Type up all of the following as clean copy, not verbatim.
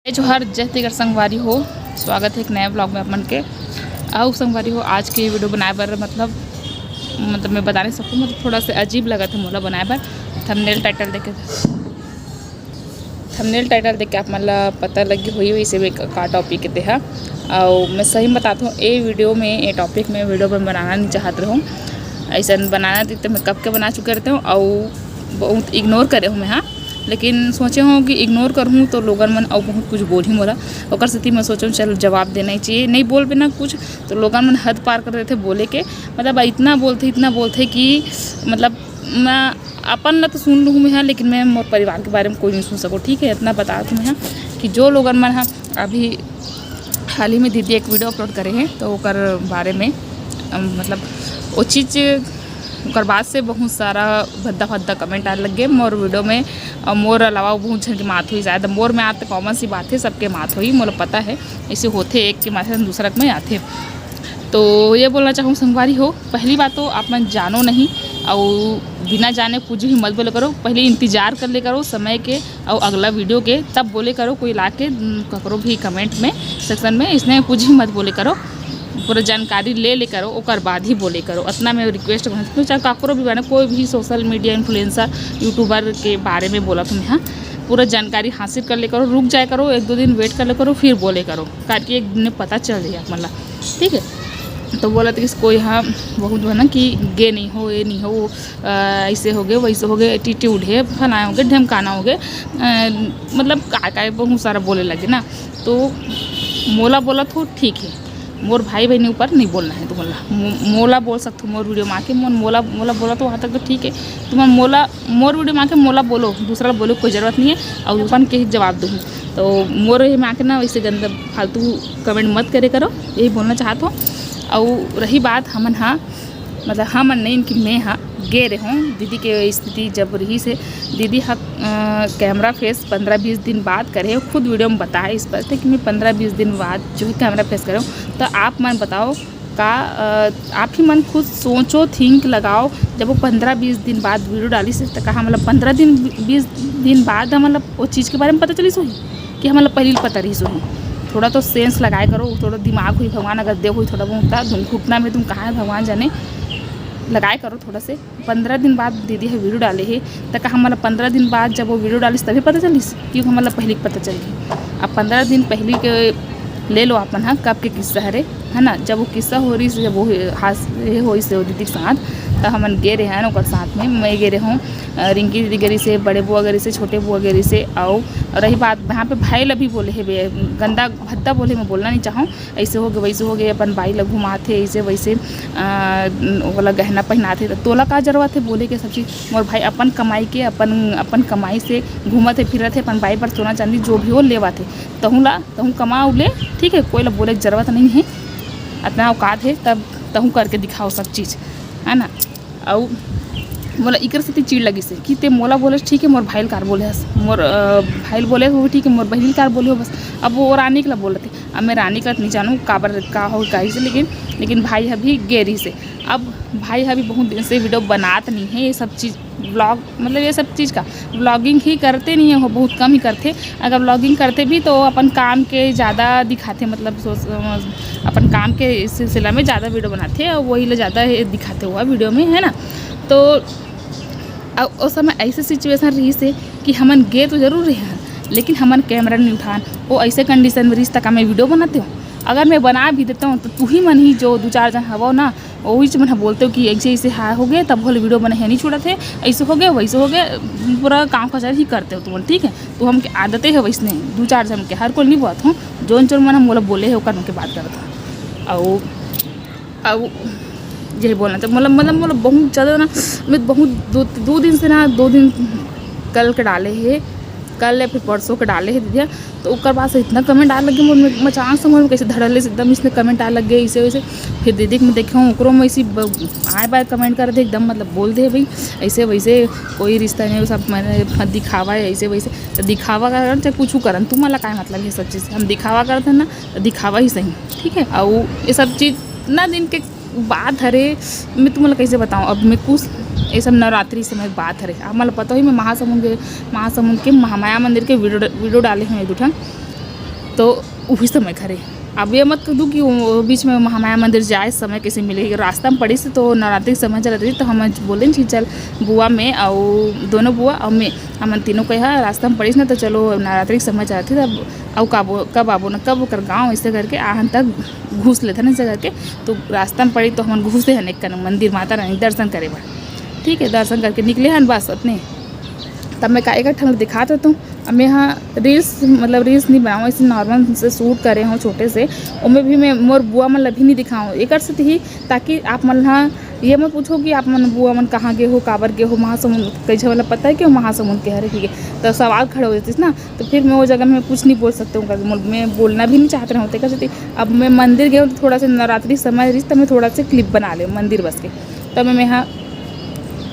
जोहर जय तिगर संगवारी हो। स्वागत है एक नए ब्लॉग में अपन के। आओ संगवारी हो, आज के वीडियो बनाए बर मतलब मैं बता नहीं सकूँ, मतलब थोड़ा सा अजीब लगा था मोला बनाए बर। थंबनेल टाइटल देख के आप मतलब पता लगी हुई वैसे भी का टॉपिक के है। और मैं सही बताता हूँ, ये वीडियो में ये टॉपिक में वीडियो में बनाना नहीं चाहत रहूँ। ऐसा बनाना थी तो मैं कब के बना चुके रहते हूँ और बहुत इग्नोर करे हूँ मैं। हाँ, लेकिन सोचे हूँ कि इग्नोर करूँ तो लोगन मन और बहुत कुछ बोल ही मोला और स्थिति में सोचूँ चलो जवाब देना ही चाहिए। नहीं बोल बिना कुछ तो लोगन मन हद पार कर रहे थे बोले के, मतलब इतना बोलते कि मतलब मैं अपन ना तो सुन लूँ मैं हाँ, लेकिन मैं मोर परिवार के बारे में कोई नहीं सुन सकूँ। ठीक है, इतना बता दूँ मैं हाँ कि जो लोगन मन हाँ अभी हाल ही में दीदी एक वीडियो अपलोड करे हैं तो ओकर बारे में मतलब वो चीज़ ओकर बाद से बहुत सारा भद्दा कमेंट आने लग गए मोर वीडियो में। और मोर अलावा बहुत जन की मात हुई, ज़्यादा मोर में आते कॉमन सी बात है, सबके मात हुई मोला पता है। ऐसे होते एक के माथे दूसरा में आते। तो ये बोलना चाहूँ संगवारी हो, पहली बात तो आप मन जानो नहीं और बिना जाने कुछ भी मत बोले करो। पहले इंतज़ार कर ले करो समय के और अगला वीडियो के, तब बोले करो। कोई ला के करो भी कमेंट में सेक्शन में इसने कुछ ही मत बोले करो, पूरा जानकारी ले करो ओकर बाद ही बोले करो। इतना मैं रिक्वेस्ट करती, चाहे काकरो भी बने कोई भी सोशल मीडिया इन्फ्लुएंसर यूट्यूबर के बारे में बोला तुम्हें हाँ, पूरा जानकारी हासिल कर ले करो। रुक जाए करो, एक दो दिन वेट कर ले करो फिर बोले करो, ताकि एक दिन में पता चल जाए मतलब। ठीक है, तो बोला था कि कोई हाँ बहुत है ना कि गे नहीं हो, ये नहीं हो, ऐसे हो गए वैसे हो गए, एटीट्यूड है, फलाए हो गए, ढमकाना हो गए, मतलब काय बहुत सारा बोले लगे ना। तो मोला बोला तो ठीक है, मोर भाई बहनी ऊपर नहीं बोलना है। तो मोला बोल सकते हो मोर वीडियो में आके, मोला बोला तो वहाँ तक तो ठीक है। तुम मोर वीडियो में आके मोला बोलो, दूसरा बोलो कोई ज़रूरत नहीं है और अपन के ही जवाब दूँ। तो मोर में आके ना वैसे गंदा फालतू कमेंट मत करे करो, यही बोलना चाहता हूँ। और रही बात हमन हाँ मतलब हमन नहीं इनकी मैं हाँ गे रहे हूँ दीदी के स्थिति जब रही से दीदी हाँ कैमरा फेस 15-20 दिन बाद करे, खुद वीडियो में बताया इस पर थे कि मैं 15-20 दिन बाद जो है कैमरा फेस कर रहा हूँ। तो आप मन बताओ का आप ही मन खुद सोचो, थिंक लगाओ, जब वो 15-20 दिन बाद वीडियो डाली से तो कहा मतलब 15-20 दिन बाद मतलब वो चीज़ के बारे में पता चली सोही कि हम मतलब पहले पता रही सोही। थोड़ा तो सेंस लगाए करो, थोड़ा दिमाग हुई भगवान अगर दे हुई थोड़ा बहुत घुटना में तुम कहाँ है भगवान जाने, लगाए करो थोड़ा से। 15 दिन बाद दीदी है वीडियो डाले है तो कहा मतलब 15 दिन बाद जब वो वीडियो डाली तभी पता चली क्योंकि मतलब पहले पता चल गई। अब 15 दिन पहले के ले लो अपन हाँ कब के किस्सा है ना, जब वो किस्सा हो रही से जब वो हाथ हो इसे वो दीदी के साथ तो हमन गे रहे हैं ओकर साथ में। मैं गे रहे हूँ, रिंकी दीदी गरी से, बड़े बुआ गरी से, छोटे बुआ गरी से। और रही बात वहाँ पे भाई लभी बोले है गंदा भद्दा बोले, मैं बोलना नहीं चाहूँ। ऐसे हो गए वैसे हो गए, अपन भाई लग घुमाते ऐसे वैसे वाला गहना पहनाते तो तोला का जरूरत है बोले के सब चीज़। मोर भाई अपन कमाई के अपन कमाई से घूमते फिरते अपन भाई पर सोना चांदी जो भी हो लेवा थे तहूँ कमाओ ले। ठीक है, कोई ला बोले की जरूरत नहीं है, इतना औकात है तब तहूँ करके दिखाओ सब चीज़ है ना। और मोला इकर से चिड़ लगी से कि ते मोला बोले ठीक है, मोर भाई कार बोले हस, मोर भाई बोले वो ठीक है, मोर बहन कार बोले हो बस। अब वो रानी के ला बोल रहे थे, अब मैं रानी का नहीं जानूँ काबर का हो कहीं से, लेकिन भाई अभी गेरी से। अब भाई अभी बहुत दिन से वीडियो बनाते नहीं है, ये सब चीज़ ब्लॉग मतलब ये सब चीज़ का ब्लॉगिंग ही करते नहीं है, वो बहुत कम ही करते। अगर ब्लॉगिंग करते भी तो अपन काम के ज़्यादा दिखाते, मतलब अपन काम के सिलसिला में ज़्यादा वीडियो बनाते और वही ले ज़्यादा दिखाते हुआ वीडियो में है ना। तो उस समय ऐसे सिचुएशन रही से कि हमन गे तो जरूर रहे हैं लेकिन हमन कैमरा नहीं उठान, वो ऐसे कंडीशन में रिश्ता का मैं वीडियो बनाती हूँ। अगर मैं बना भी देता हूँ तो तू ही मन ही जो 2-4 जन हवा ना वही से मन बोलते हो कि ऐसे हाँ हो गए तब बोले वीडियो बने है नहीं छोड़ा थे, ऐसे हो गए वैसे हो गए, पूरा काम खचार ही करते हो तुम। ठीक है, तो हम आदतें है वैसे 2-4 जन के, हर कोई नहीं बात हूँ जो मन हम बोले है वो करने के बात करता हूँ। और यही बोलना था मतलब बहुत ज़्यादा ना, मैं बहुत दो दिन से ना 2 दिन कल के डाले है, कल या फिर परसों के डाले है दीदी। तो उसके बाद से इतना कमेंट आने लगे मैं चाँस समझ कैसे धड़ल्ले से एकदम इसने कमेंट आने लग गए ऐसे वैसे। फिर दीदी मैं देखा हूँ ओकरो में ऐसी आए बार कमेंट कर दे एकदम मतलब बोल दे भाई ऐसे वैसे कोई रिश्ता नहीं, सब मैंने दिखावा है ऐसे वैसे। तो दिखावा करन चाहे कुछ करन तुम मला क्या मतलब ये सब चीज़, हम दिखावा करते हैं ना तो दिखावा ही सही। ठीक है, और ये सब चीज़ ना दिन के बात हरे मैं तुम्हें कैसे बताऊँ। अब मैं कुछ ये सब नवरात्रि समय बात हरे, अब मतलब पता ही मैं महासमुंद के महामाया मंदिर के वीडियो डाले हैं 2 ठन। तो वही समय करे। अब ये मत कह दूँ कि वो बीच में महामाया मंदिर जाए समय कैसे मिलेगी, रास्ता में पड़ी से तो नवरात्रि के समय चलत रही तो हम बोले कि चल बुआ में और दोनों बुआ और मैं हम तीनों कहा रास्ता में पड़ी ना तो चलो नवरात्रि के समय चलती तब और कब आबो न कब ओकर गाँव ऐसे करके आहन तक घुस लेते ना ऐसे करके। तो रास्ता में पड़ी तो हम घुसे हैं एक मंदिर माता रानी दर्शन करे बा। ठीक है, दर्शन करके निकले हैं बस अपने। तब मैं का एक ठंड दिखा देता हूँ। अब मैं यहाँ रील्स नहीं बनाऊँ, ऐसे नॉर्मल से शूट करे हूँ छोटे से, उनमें भी मैं मोर बुआ मन भी नहीं दिखाऊँ एक से ही, ताकि आप मन हाँ ये मत पूछो कि आप मन बुआ मन कहाँ गए हो, काबर गए हो, महासमुंद कैसे वाला पता है कि महासमुंद के हरे ठीक है, तो सवाल खड़े हो जाते ना। तो फिर मैं वो जगह में कुछ नहीं बोल सकती हूँ क्योंकि मैं बोलना भी नहीं चाहते रहते कैसे। अब मैं मंदिर गई हूँ तो थोड़ा सा नवरात्रि समय रही तो मैं थोड़ा सा क्लिप बना ले मंदिर बस के। तब मैं यहाँ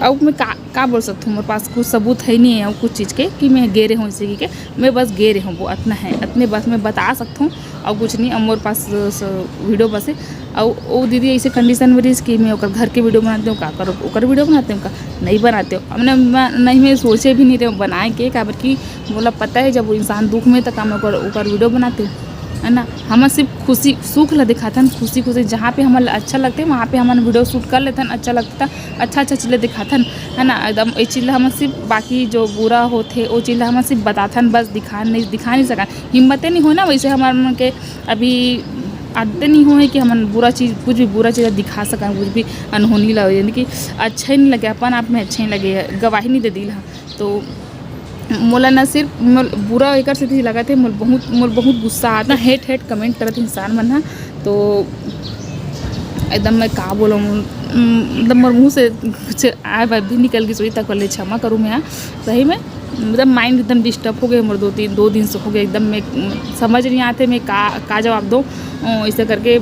अब मैं का बोल सकती हूँ, मेरे पास कुछ सबूत है नहीं है कुछ चीज़ के कि मैं गे रही हूँ इसी के, मैं बस गे रही हूँ वो इतना है, इतने बस मैं बता सकता हूँ और कुछ नहीं। अब मेरे पास वीडियो बस है और वो दीदी ऐसे कंडीशन में रही कि मैं ओकर घर के वीडियो बनाती हूँ का करो ओकर वीडियो बनाती हूँ का नहीं बनाते हो। अब नहीं मैं सोचे भी नहीं रहे बनाए के काबर की बोला पता है जब वो इंसान दुख में तो काम ओकर वीडियो बनाते हो है ना। हम सिर्फ खुशी सुख ला दिखाते हैं, खुशी जहाँ पे हमें अच्छा लगता है वहाँ पे हम वीडियो शूट कर लेते हैं, अच्छा लगता है अच्छा चीज़ें दिखाते हैं है ना। एकदम ये चीज़ हम सिर्फ बाकी जो बुरा होते वो चीज़ हम सिर्फ बताते हैं, बस दिखा नहीं सका, हिम्मत नहीं हो ना। वैसे हमारे मन के अभी आदतें नहीं हो है कि हम बुरा चीज़ कुछ भी बुरा चीज़ दिखा सकें, कुछ भी अनहोनी लगे यानी कि अच्छा ही नहीं लगे अपन आप में अच्छा ही लगे, गवाही नहीं दे दी। तो मोला न सिर्फ बुरा एक से थी लगा थे मोल बहुत गुस्सा आता, हेट कमेंट करते इंसान मन है। तो एकदम मैं का बोलूँ मतलब मोर मुँह से कुछ आए भी निकल गई सोई तक ले क्षमा करूँ मैं यहाँ सही में। मतलब माइंड एकदम डिस्टर्ब हो गए मोर दो दिन से हो गए एकदम, मैं समझ नहीं आते मैं का जवाब दूँ ऐसे करके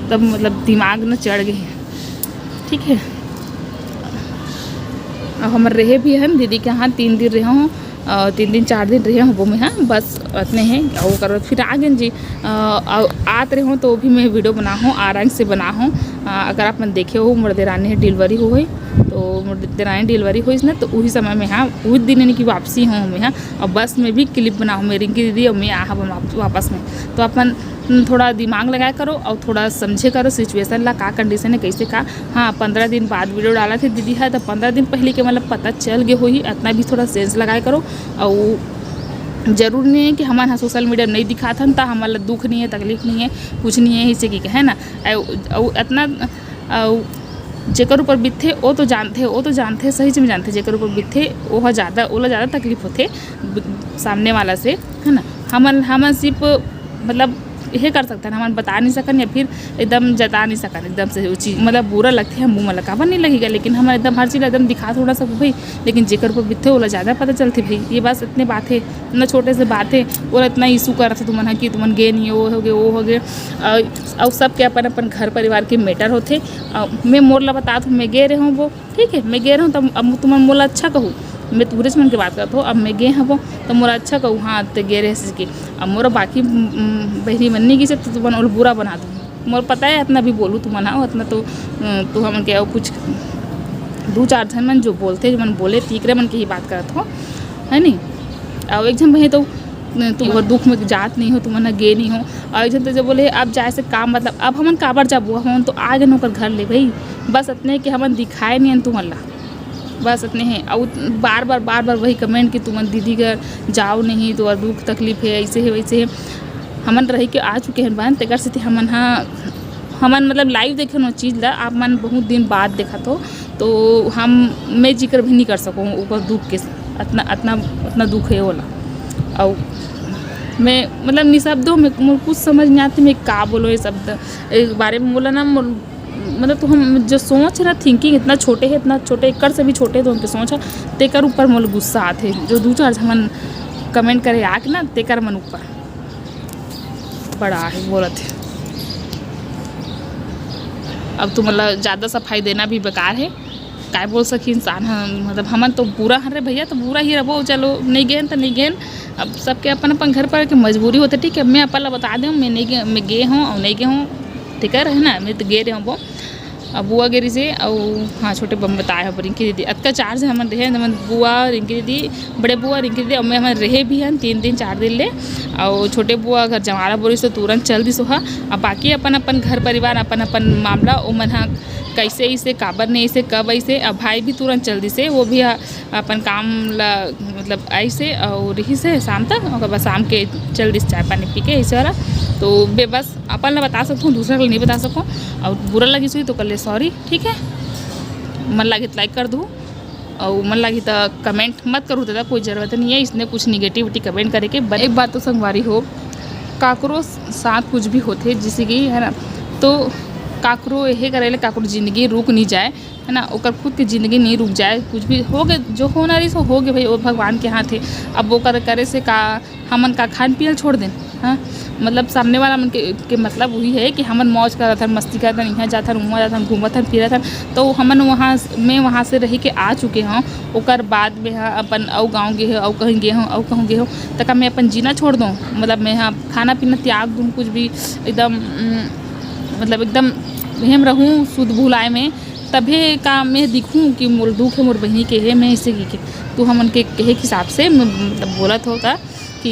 तब मतलब दिमाग न चढ़ गए। ठीक है, अब हम रहे भी हैं दीदी के यहाँ 3 दिन रहे हूँ, 3 दिन 4 दिन रहे हूँ वो में हाँ बस इतने हैं और करो फिर आ गए जी। आते रहे हूँ तो भी मैं वीडियो बना हूँ आरंग से बना हूँ। अगर आप मन देखे हो मोर देरानी डिलीवरी हो गई तो मोर देरानी डिलीवरी हुई ना तो वही समय में हाँ उस दिन यानी कि वापसी हूँ मैं हाँ। और बस में भी क्लिप बनाऊँ मेरी रिंकी दीदी और मैं आ वापस में। तो अपन थोड़ा दिमाग लगाया करो और थोड़ा समझे करो सिचुएशन ला का कंडीशन है कैसे का। हाँ 15 दिन बाद वीडियो डाला थे दीदी है तो 15 दिन पहले के मतलब पता चल गए हो ही, इतना भी थोड़ा सेंस लगाया करो। और जरूर नहीं है कि हमारे यहाँ सोशल मीडिया नहीं दिखाता तो हमारा दुख नहीं है तकलीफ नहीं है कुछ नहीं है इसे की है ना। और इतना जेकर ऊपर बिथे वो तो जानते सही से में जानते जेकर ऊपर बिथे वो ज़्यादा तकलीफ होते सामने वाला से है ना। हम सिर्फ मतलब यह कर सकते हैं हम बता नहीं सकन या फिर एकदम जता नहीं सकन एकदम से वो चीज़ मतलब बुरा लगते हैं मुँह में लगावा नहीं लगेगा, लेकिन हम एकदम हर चीज़ एकदम दिखा थोड़ा सा भाई, लेकिन जेकर ऊपर बिथे वो ज़्यादा पता चलती भाई। ये बस इतने बात है इतना छोटे से बात है और इतना इशू कर रहे थे तुमन कि तुमन गे नहीं वो हो गए और सब के अपन घर परिवार के मैटर होते। मैं मोर ला बता दूँ मैं गे रहे हूँ वो ठीक है, मैं गे रहा हूँ तब अब तुमन मोला अच्छा कहूँ मैं टूरिस्ट मन की बात करता हूँ। अब मैं गे हूँ तो मोरा अच्छा कहूँ हाँ तो गे रहे कि अब मोरा बाकी बहरी मन नहीं गई से तो तुमन और बुरा बना दूँ। मोर पता है इतना भी बोलूँ तुम मनाओ इतना तो हम क्या कुछ 2-4 जन मन जो बोलते जो मन बोले तीकरे मन की ही बात करत हो है नहीं। और एक जन भाई तो तुम दुख में जात नहीं हो तुम ना गे नहीं हो और एक जन तो जब बोले अब जाए से काम मतलब अब हमन काबर जाबो हम तो आ गए नौकर घर ले भाई बस इतने कि हमन दिखाए नहीं तुम ला बस इतने हैं। और बार बार वही कमेंट कि तुम दीदी घर जाओ नहीं तो दुख तकलीफ है ऐसे है वैसे है। हमन रह के आ चुके हैं बहन तेकर से हमन हाँ हमन मतलब लाइव देखे ना चीज़ ला आप मन बहुत दिन बाद देखा तो हम मैं जिक्र भी नहीं कर सकूँ ऊपर दुख के इतना दुख है वाला। और मैं मतलब निशब्दों में कुछ समझ नहीं आती मैं का बोलो ये शब्द इस बारे में बोला ना मतलब तो हम जो सोच रहा थिंकिंग इतना छोटे एक से भी छोटे तो उनके सोच है तेकर ऊपर मोल गुस्सा आते जो 2-4 मन कमेंट करे आके ना तेकर मन ऊपर बड़ा है बोलत है। अब तो मतलब ज़्यादा सफाई देना भी बेकार है काय बोल सकी इंसान मतलब हमन तो बुरा हर भैया तो बुरा ही रहो चलो नहीं गेन तो नहीं गेन। अब सबके अपन घर पर के मजबूरी होते ठीक है। मैं अपन बता दूँ मैं गे हूँ और नहीं गे हूँ ठीक है ना मैं तो गे रहे हूँ वो बुआ गिरी से और हाँ छोटे बम बताए हो रिंकी दीदी अतका चार्ज हमन रहे हमन बुआ रिंकी दीदी बड़े बुआ रिंकी दीदी और हमन रहे भी हैं 3 दिन 4 दिन ले और छोटे बुआ घर जमारा बोरी से तुरंत चल दी सोहा और बाकी अपन अपन घर परिवार अपन अपन मामला ओ मन हा कैसे इसे काबर ने इसे कब ऐसे अब भाई भी तुरंत चल दी से वो भी अपन काम ला मतलब ऐसे और रही से शाम तक और बस शाम के चल दी चाय पानी पी के ऐसे वाला तो बस अपन ला बता सकूँ दूसरा को नहीं बता सकूँ और बुरा लगी सुई तो कर ले सॉरी ठीक है। मन लगी तो लाइक कर दूँ और मन लगी तो कमेंट मत करूँ दादा कोई ज़रूरत नहीं है इसने कुछ निगेटिविटी कमेंट करे के। एक बात तो संगवारी हो काकरो साथ कुछ भी होते जिससे कि है ना तो काकरो यही करे काकरो ज़िंदगी रुक नहीं जाए है ना ओकर खुद की ज़िंदगी नहीं रुक जाए कुछ भी हो गए जो होना रही सो हो गए भाई वो भगवान के हाथ है। अब वो करे से का हमन का खान पियल छोड़ दें हाँ मतलब सामने वाला मन के मतलब वही है कि हमन मौज करत हन मस्ती करत हन यहाँ जात हन वहाँ जात हन घूमत हन फिरत हन तो हमन वहाँ से रह के आ चुके हों ओकर बाद में हाँ अपन और गाँव गे हो और कहीं गे हों और कहूँ गे हो तक मैं अपन जीना छोड़ दूँ मतलब मैं हाँ खाना पीना त्याग दूँ कुछ भी एकदम मतलब एकदम हम रहूँ शुद्ध भुलाए में तभी का मैं दिखूँ कि मोर दुख है मोर बहनी के है मैं इसे के तो हमन के कहे के हिसाब से मतलब बोलत होता कि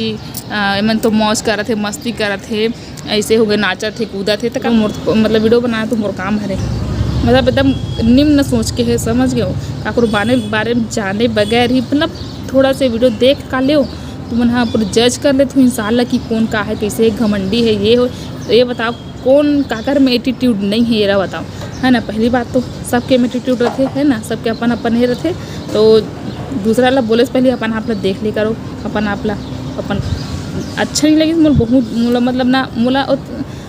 मन तो मौज करत थे मस्ती करत थे ऐसे हो गए नाचत थे कूदत थे तो मोर मतलब वीडियो बनाया तो मोर काम हरे मतलब एकदम निम्न सोच के है समझ गए हो काकरो बारे में जाने बगैर ही मतलब थोड़ा से वीडियो देख का ले तो मन हाँ पूरा जज कर ले तो इंसान कि कौन का है कैसे घमंडी है ये हो तो ये बताओ कौन काकर में एटीट्यूड नहीं है ये बताओ है ना। पहली बात तो सबके में एटीट्यूड रखे है ना सबके अपन अपन ही रखे तो दूसरा ला बोले से पहले अपन आप ला देख ले करो अपन आप ला अपन अच्छा नहीं लगी मोल बहुत मोला मतलब ना मोला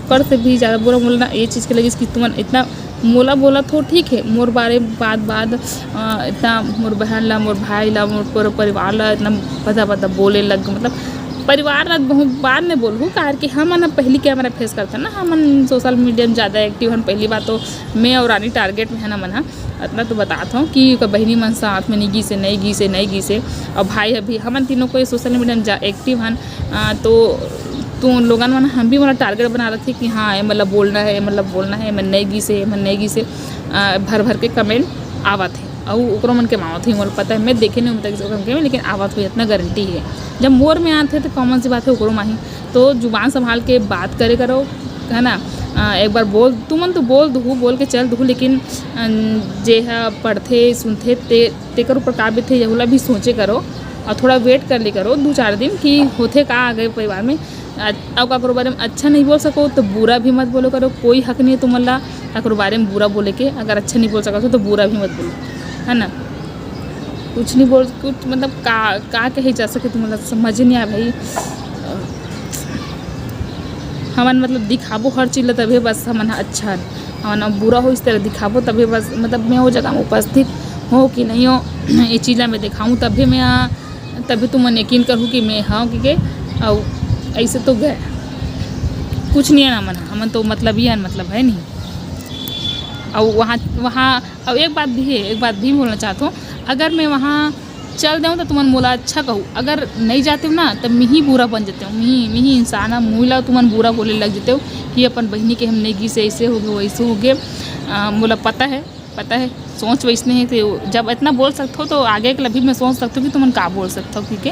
कर से भी ज़्यादा बुरा मोला ना ये चीज़ के लगी कि तुम इतना मोला बोला तो ठीक है मोर बारे बाद इतना मोर बहन ला मोर भाई ला मोर पूरा परिवार ला इतना बता बोले लग मतलब परिवार ला बहुत बाद में बोलूँ कार कि हम ना पहली कैमरा फेस करते ना हम सोशल मीडिया में ज़्यादा एक्टिव हैं। पहली बात तो मैं और रानी टारगेट में है ना मना इतना तो बताता हूँ कि बहनी मन साथ में नहीं गी से और भाई अभी हम तीनों को सोशल मीडिया में एक्टिव हैं तो लोगन मन हम भी मतलब टारगेट बना रहे थे कि हाँ ये मतलब बोलना है मन नहीं गी से भर के कमेंट आवत है और ओकरो मन के मावत ही मोर पता है मैं देखे नहीं होता के लेकिन आवत हुई इतना गारंटी है जब मोर में आते तो कॉमन सी बात है ओकरो माही तो जुबान संभाल के बात करे करो है ना। एक बार बोल तुमन तो बोल के चल दू लेकिन जे है पढ़ते सुनते तेकर ऊपर का भी थे यहला भी सोचे करो और थोड़ा वेट कर ली करो 2-4 दिन कि होते का आ गए परिवार में अब काकरो बारे में अच्छा नहीं बोल सको तो बुरा भी मत बोलो करो कोई हक नहीं है तुम्हारा काकरो बारे में बुरा बोले के अगर अच्छा नहीं बोल सको तो बुरा भी मत बोलो है ना कुछ नहीं बोल कुछ मतलब का कहे जा सके तो मतलब समझ नहीं आया भाई हमन मतलब दिखाबो हर चीज़ तभी बस हमन अच्छा हमन बुरा हो इस तरह दिखाबो तभी बस मतलब मैं वो जगह में उपस्थित हो कि नहीं हो ये चीज़ मैं दिखाऊँ तभी तुम यकीन करूँ कि मैं हाँ कि और ऐसे तो गए कुछ नहीं है ना हमन तो मतलब ही है मतलब है नहीं। और वहाँ और एक बात भी बोलना चाहता हूँ अगर मैं वहाँ चल दूँ तो तुमन मोला अच्छा कहूँ अगर नहीं जाते हो ना तब मैं ही बुरा बन जाते हो मैं ही इंसान है मुँह तुमन बुरा बोले लग जाते हो कि अपन बहनी के हम नेगी से ऐसे हो गए वैसे हो गए मोला पता है सोच वैसने है तो जब इतना बोल सकते हो तो आगे के भी मैं सोच सकती हूँ कि तुमन का बोल सकता हूँ क्योंकि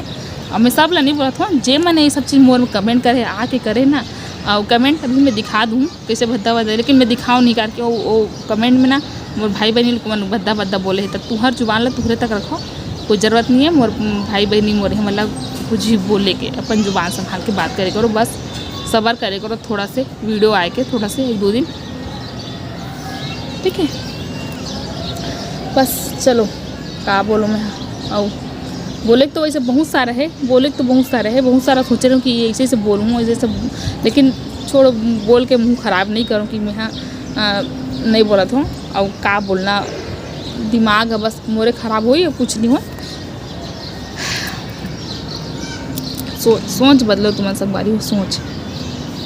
और मैं सब ला नहीं बोला था जे मैंने ये सब चीज़ मोर में कमेंट करे आके करे ना और कमेंट अभी मैं दिखा दूँ कैसे भद्दा लेकिन मैं दिखाऊँ नहीं करके वो कमेंट में ना मोर भाई बहनी को मन भद्दा बोले है तब तुहर जुबान ला तुहरे तक रखो कोई ज़रूरत नहीं है मोर भाई बहनी मोरे मतलब कुछ ही बोले के अपन जुबान संभाल के बात करे करो बस सब्र करे करो थोड़ा से वीडियो आए के थोड़ा से 1-2 दिन ठीक है बस चलो का बोलो मैं और बोले तो वैसे बहुत सारा है बहुत सारा सोच रही हूँ कि ऐसे से बोलूँ ऐसे सब लेकिन छोड़ो बोल के मुँह ख़राब नहीं करूँ कि मैं हाँ नहीं बोला था और का बोलना दिमाग बस मोरे ख़राब हुई और कुछ नहीं हो सोच बदलो तुम सब बारी हो सोच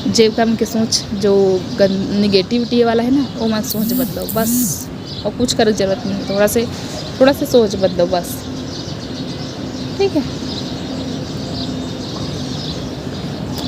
जेब का के सोच जो निगेटिविटी वाला है ना वो मत सोच बदलो बस और कुछ करने की ज़रूरत नहीं है थोड़ा से सोच बदलो बस ठीक है।